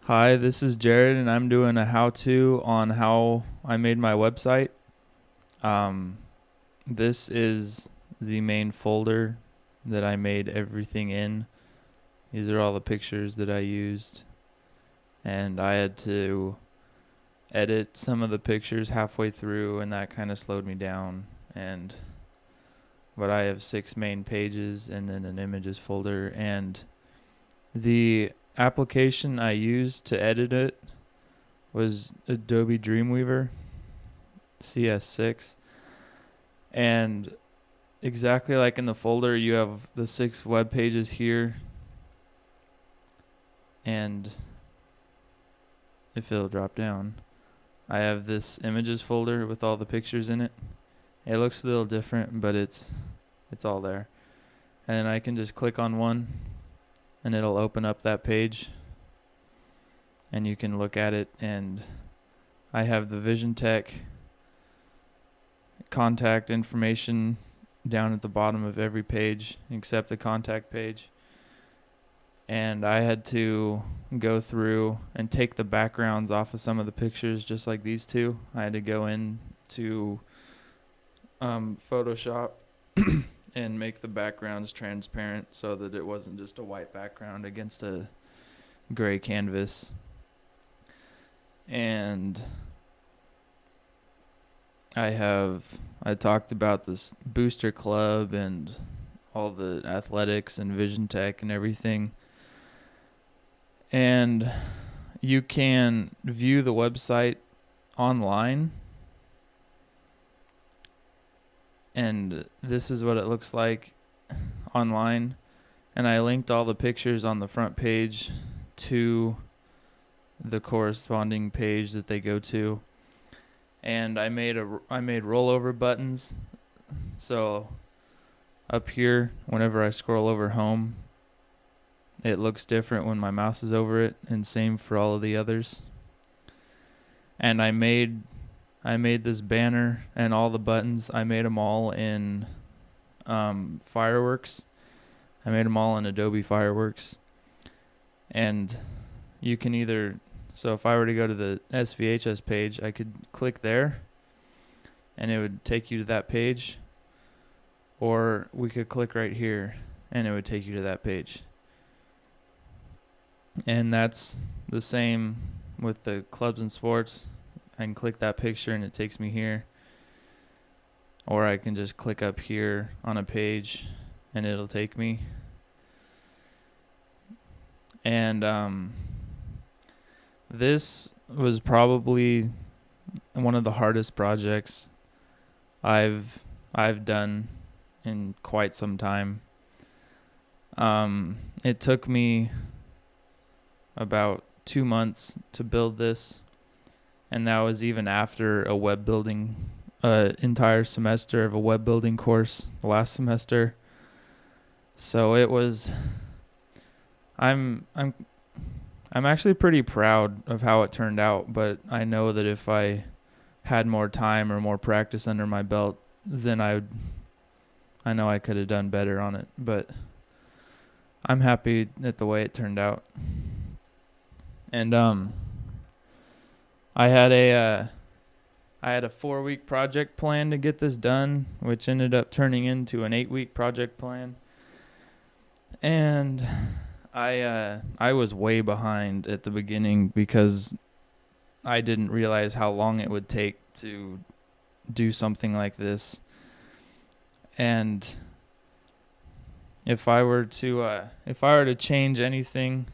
Hi, this is Jarod, and I'm doing a how-to on how I made my website. Um, this is the main folder that I made everything in. These are all the pictures that I used, and I had to edit some of the pictures halfway through, and that kind of slowed me down. But I have 6 main pages and then an images folder, and the application I used to edit it was Adobe DreamWeaver CS6. And exactly like in the folder, you have the 6 web pages here. And if it'll drop down, I have this images folder with all the pictures in it. It looks a little different, but it's all there. And I can just click on one and it'll open up that page. And you can look at it, and I have the Vision Tech contact information down at the bottom of every page except the contact page. And I had to go through and take the backgrounds off of some of the pictures, just like these two. I had to go in to Photoshop and make the backgrounds transparent so that it wasn't just a white background against a gray canvas. And I talked about this booster club and all the athletics and Vision Tech and everything. And you can view the website online. And this is what it looks like online. And I linked all the pictures on the front page to the corresponding page that they go to. And I made rollover buttons. So up here, whenever I scroll over home, it looks different when my mouse is over it, and same for all of the others. And I made this banner and all the buttons. I made them all in Fireworks. I made them all in Adobe Fireworks. And you can so if I were to go to the SVHS page, I could click there and it would take you to that page. Or we could click right here and it would take you to that page. And that's the same with the clubs and sports. I can click that picture and it takes me here. Or I can just click up here on a page and it'll take me. And this was probably one of the hardest projects I've done in quite some time. It took me about 2 months to build this, and that was even after a web building entire semester of a web building course last semester. So it was I'm actually pretty proud of how it turned out, but I know that if I had more time or more practice under my belt, then I know I could have done better on it, but I'm happy at the way it turned out. And I had a 4-week project plan to get this done, which ended up turning into an 8-week project plan. And I was way behind at the beginning because I didn't realize how long it would take to do something like this. And if I were to change anything,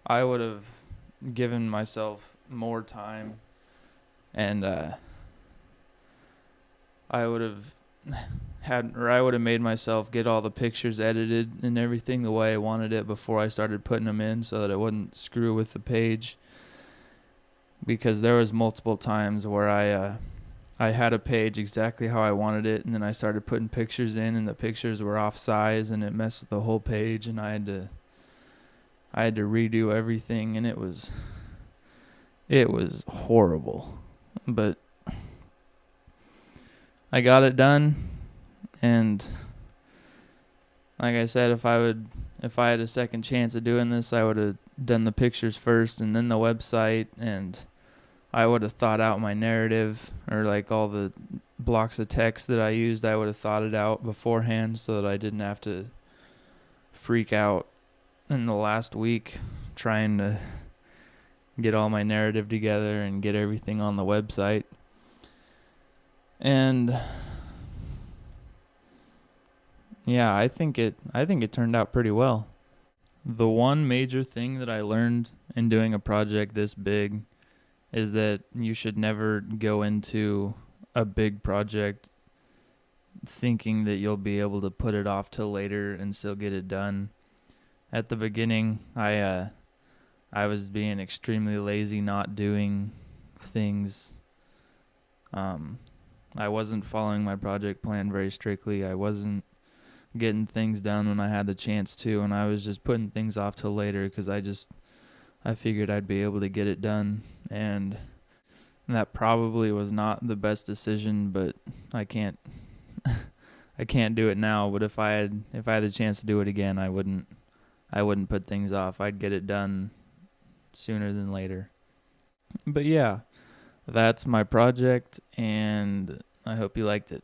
I would have given myself more time, and I would have made myself get all the pictures edited and everything the way I wanted it before I started putting them in, so that it wouldn't screw with the page. Because there was multiple times where I had a page exactly how I wanted it, and then I started putting pictures in, and the pictures were off size, and it messed with the whole page, and I had to redo everything, and it was horrible. But I got it done, and like I said, if I had a second chance of doing this, I would have done the pictures first and then the website, and I would have thought out my narrative, or like all the blocks of text that I used, I would have thought it out beforehand so that I didn't have to freak out in the last week trying to get all my narrative together and get everything on the website. And yeah, I think it turned out pretty well. The one major thing that I learned in doing a project this big is that you should never go into a big project thinking that you'll be able to put it off till later and still get it done. At the beginning, I was being extremely lazy, not doing things. I wasn't following my project plan very strictly. I wasn't getting things done when I had the chance to, and I was just putting things off till later because I figured I'd be able to get it done, and that probably was not the best decision, but I can't do it now. But if I had the chance to do it again, I wouldn't put things off. I'd get it done sooner than later. But yeah, that's my project, and I hope you liked it.